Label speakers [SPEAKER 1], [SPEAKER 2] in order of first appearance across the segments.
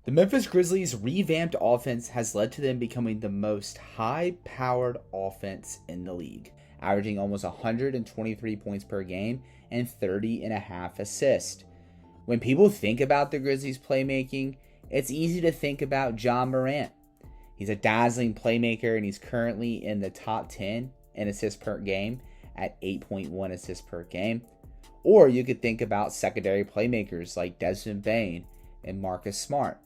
[SPEAKER 1] The Memphis Grizzlies' revamped offense has led to them becoming the most high-powered offense in the league, averaging almost 123 points per game and 30.5 assists. When people think about the Grizzlies' playmaking, it's easy to think about Ja Morant. He's a dazzling playmaker, and he's currently in the top 10 in assists per game at 8.1 assists per game. Or you could think about secondary playmakers like Desmond Bane and Marcus Smart.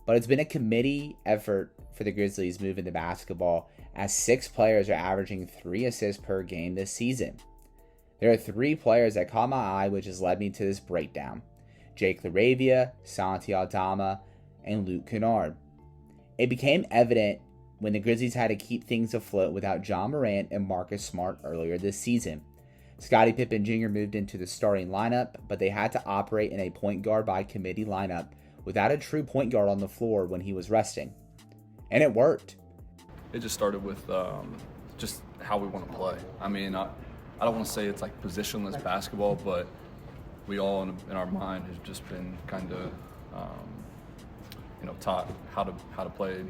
[SPEAKER 1] But it's been a committee effort for the Grizzlies moving the basketball, as 6 players are averaging 3 assists per game this season. There are 3 players that caught my eye, which has led me to this breakdown: Jake LaRavia, Santi Aldama, and Luke Kennard. It became evident when the Grizzlies had to keep things afloat without Ja Morant and Marcus Smart earlier this season. Scottie Pippen Jr. moved into the starting lineup, but they had to operate in a point guard by committee lineup without a true point guard on the floor when he was resting. And it worked.
[SPEAKER 2] It just started with just how we want to play. I mean, I don't want to say it's like positionless basketball, but we all in our mind has just been kind of taught how to play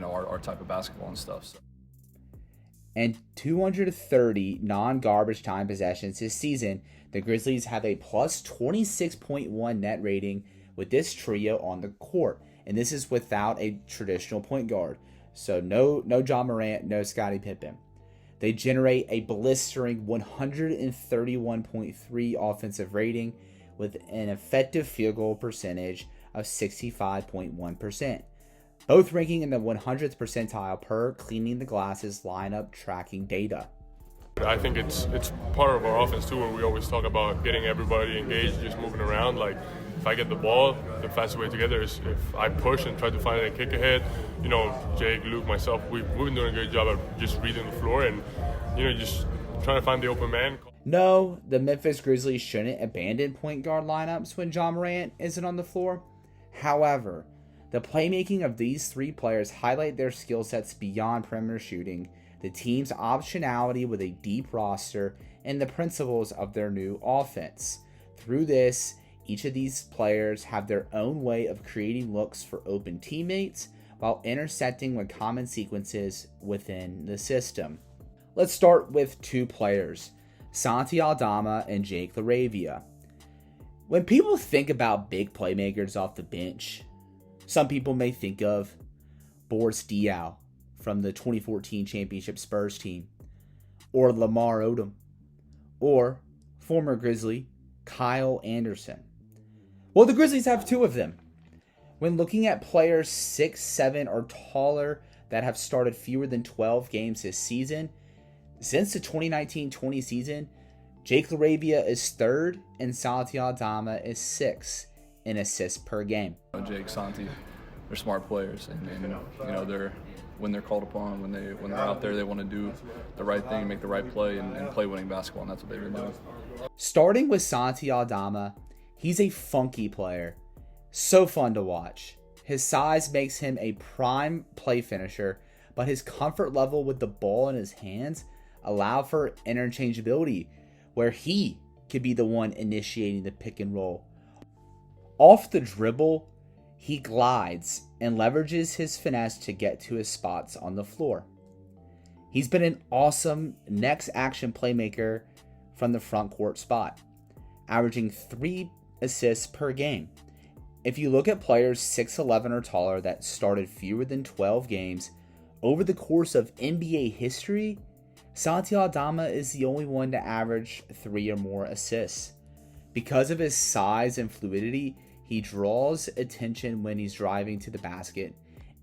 [SPEAKER 2] our type of basketball and stuff. So.
[SPEAKER 1] And 230 non-garbage time possessions this season, the Grizzlies have a plus 26.1 net rating with this trio on the court. And this is without a traditional point guard. So no Ja Morant, no Scottie Pippen. They generate a blistering 131.3 offensive rating with an effective field goal percentage of 65.1%. Both ranking in the 100th percentile per Cleaning the Glasses lineup tracking data.
[SPEAKER 3] I think it's part of our offense too, where we always talk about getting everybody engaged, just moving around. Like, if I get the ball, the fastest way to get there is if I push and try to find a kick ahead. Jake, Luke, myself, we've been doing a great job of just reading the floor and, just trying to find the open man.
[SPEAKER 1] No, the Memphis Grizzlies shouldn't abandon point guard lineups when Ja Morant isn't on the floor. However, the playmaking of these 3 players highlight their skill sets beyond perimeter shooting, the team's optionality with a deep roster, and the principles of their new offense. Through this, each of these players have their own way of creating looks for open teammates while intersecting with common sequences within the system. Let's start with 2 players, Santi Aldama and Jake LaRavia. When people think about big playmakers off the bench, some people may think of Boris Diaw from the 2014 championship Spurs team, or Lamar Odom, or former Grizzly Kyle Anderson. Well, the Grizzlies have 2 of them. When looking at players 6'7" or taller that have started fewer than 12 games this season, since the 2019-20 season, Jake LaRavia is 3rd and Santi Aldama is 6th in assists per game.
[SPEAKER 2] Jake, Santi, they're smart players, and they're when they're called upon, when they're out there, they want to do the right thing, make the right play, and play winning basketball, and that's what they've been doing.
[SPEAKER 1] Starting with Santi Aldama, he's a funky player, so fun to watch. His size makes him a prime play finisher, but his comfort level with the ball in his hands allow for interchangeability, where he could be the one initiating the pick and roll. Off the dribble, he glides and leverages his finesse to get to his spots on the floor. He's been an awesome next action playmaker from the front court spot, averaging 3 assists per game. If you look at players 6'11" or taller that started fewer than 12 games over the course of NBA history, Santi Aldama is the only one to average 3 or more assists. Because of his size and fluidity, he draws attention when he's driving to the basket.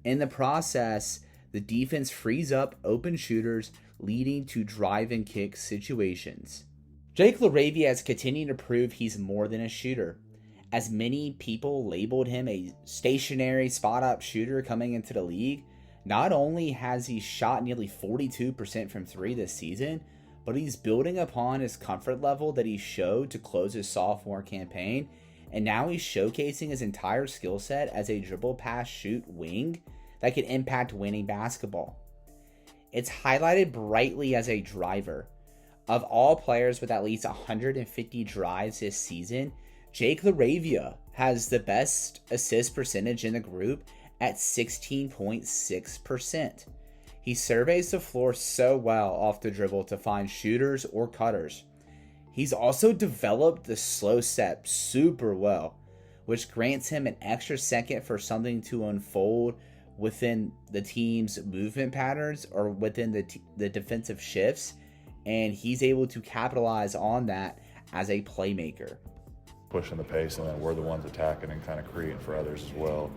[SPEAKER 1] In the process, the defense frees up open shooters, leading to drive and kick situations. Jake LaRavia has continued to prove he's more than a shooter. As many people labeled him a stationary spot-up shooter coming into the league, not only has he shot nearly 42% from 3 this season, but he's building upon his comfort level that he showed to close his sophomore campaign, and now he's showcasing his entire skill set as a dribble pass shoot wing that can impact winning basketball. It's highlighted brightly as a driver. Of all players with at least 150 drives this season, Jake LaRavia has the best assist percentage in the group at 16.6%. He surveys the floor so well off the dribble to find shooters or cutters. He's also developed the slow step super well, which grants him an extra second for something to unfold within the team's movement patterns or within the defensive shifts, and he's able to capitalize on that as a playmaker.
[SPEAKER 4] Pushing the pace, and then we're the ones attacking and kind of creating for others as well.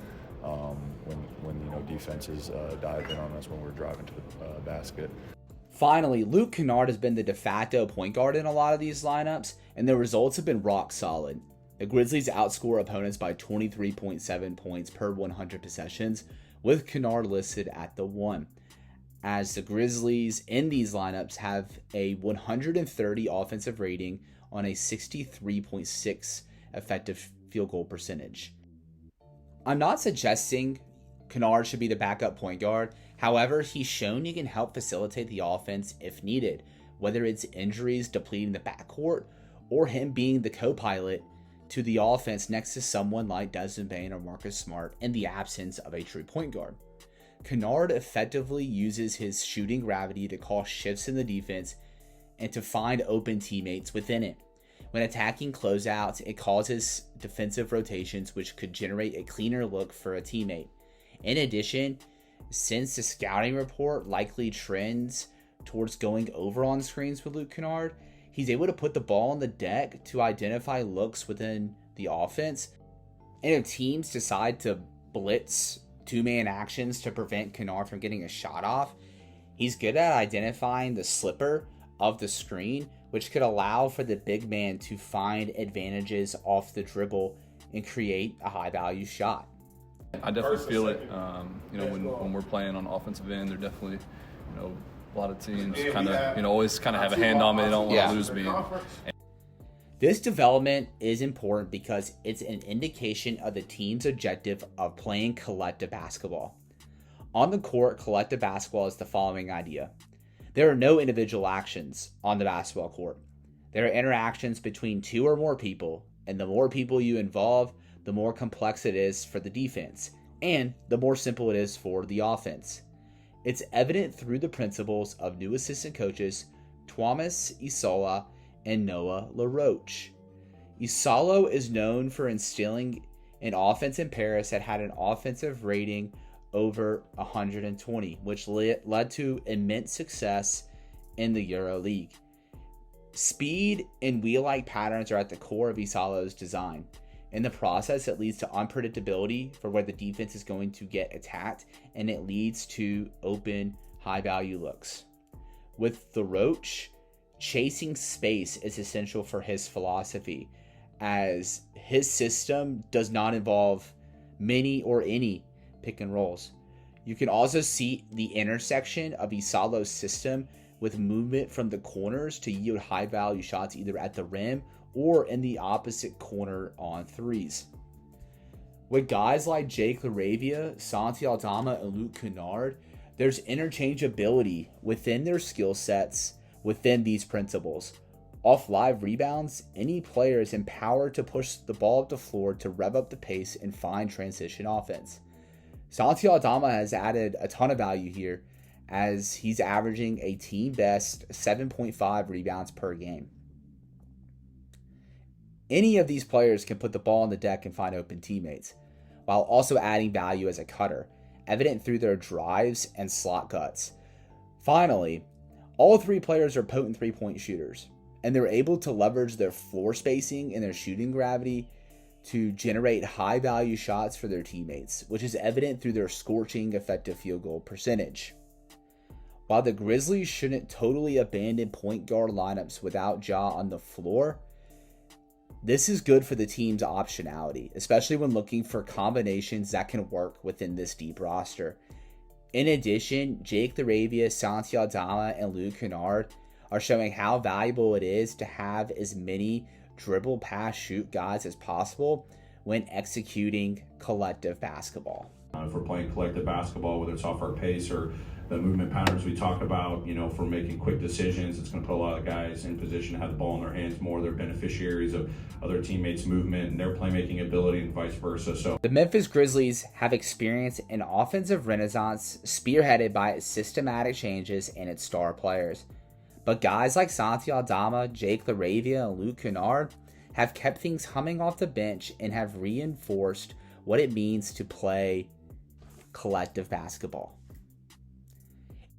[SPEAKER 4] When defenses dive in on us when we're driving to the basket.
[SPEAKER 1] Finally, Luke Kennard has been the de facto point guard in a lot of these lineups, and the results have been rock solid. The Grizzlies outscore opponents by 23.7 points per 100 possessions, with Kennard listed at the 1. As the Grizzlies in these lineups have a 130 offensive rating on a 63.6 effective field goal percentage. I'm not suggesting Kennard should be the backup point guard. However, he's shown he can help facilitate the offense if needed, whether it's injuries depleting the backcourt or him being the co-pilot to the offense next to someone like Desmond Bane or Marcus Smart in the absence of a true point guard. Kennard effectively uses his shooting gravity to cause shifts in the defense and to find open teammates within it. When attacking closeouts, it causes defensive rotations, which could generate a cleaner look for a teammate. In addition, since the scouting report likely trends towards going over on screens with Luke Kennard, he's able to put the ball on the deck to identify looks within the offense. And if teams decide to blitz two-man actions to prevent Kennard from getting a shot off, he's good at identifying the slipper of the screen, which could allow for the big man to find advantages off the dribble and create a high-value shot.
[SPEAKER 2] I definitely feel it. When we're playing on offensive end, they're definitely, a lot of teams kind of, always kind of have a hand on me. They don't want to lose me.
[SPEAKER 1] This development is important because it's an indication of the team's objective of playing collective basketball. On the court, collective basketball is the following idea. There are no individual actions on the basketball court. There are interactions between two or more people, and the more people you involve, the more complex it is for the defense, and the more simple it is for the offense. It's evident through the principles of new assistant coaches Thomas Isola and Noah LaRoche. Isolo is known for instilling an offense in Paris that had an offensive rating over 120, which led to immense success in the Euro League. Speed and wheel-like patterns are at the core of Isolo's design. In the process, it leads to unpredictability for where the defense is going to get attacked, and it leads to open, high-value looks. With LaRoche, chasing space is essential for his philosophy, as his system does not involve many or any pick and rolls. You can also see the intersection of Isolo's system with movement from the corners to yield high value shots either at the rim or in the opposite corner on threes. With guys like Jake LaRavia, Santi Aldama, and Luke Kennard, there's interchangeability within their skill sets within these principles. Off live rebounds, any player is empowered to push the ball up the floor to rev up the pace and find transition offense. Santi Aldama has added a ton of value here as he's averaging a team best 7.5 rebounds per game. Any of these players can put the ball on the deck and find open teammates, while also adding value as a cutter, evident through their drives and slot cuts. Finally, all three players are potent three-point shooters, and they're able to leverage their floor spacing and their shooting gravity to generate high-value shots for their teammates, which is evident through their scorching effective field goal percentage. While the Grizzlies shouldn't totally abandon point guard lineups without Ja on the floor, this is good for the team's optionality, especially when looking for combinations that can work within this deep roster. In addition, Jake LaRavia, Santi Aldama, and Luke Kennard are showing how valuable it is to have as many dribble, pass, shoot guys as possible when executing collective basketball.
[SPEAKER 5] If we're playing collective basketball, whether it's off our pace or the movement patterns we talk about, if we're making quick decisions, it's going to put a lot of guys in position to have the ball in their hands more. They're beneficiaries of other teammates' movement and their playmaking ability and vice versa. So
[SPEAKER 1] the Memphis Grizzlies have experienced an offensive renaissance spearheaded by its systematic changes and its star players. But guys like Santi Aldama, Jake LaRavia, and Luke Kennard have kept things humming off the bench and have reinforced what it means to play collective basketball.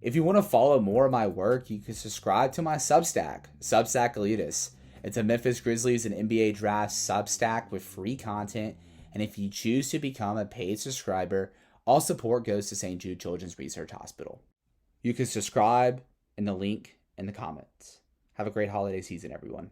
[SPEAKER 1] If you want to follow more of my work, you can subscribe to my Substack, Substack Elitis. It's a Memphis Grizzlies and NBA Draft Substack with free content, and if you choose to become a paid subscriber, all support goes to St. Jude Children's Research Hospital. You can subscribe in the link in the comments. Have a great holiday season, everyone.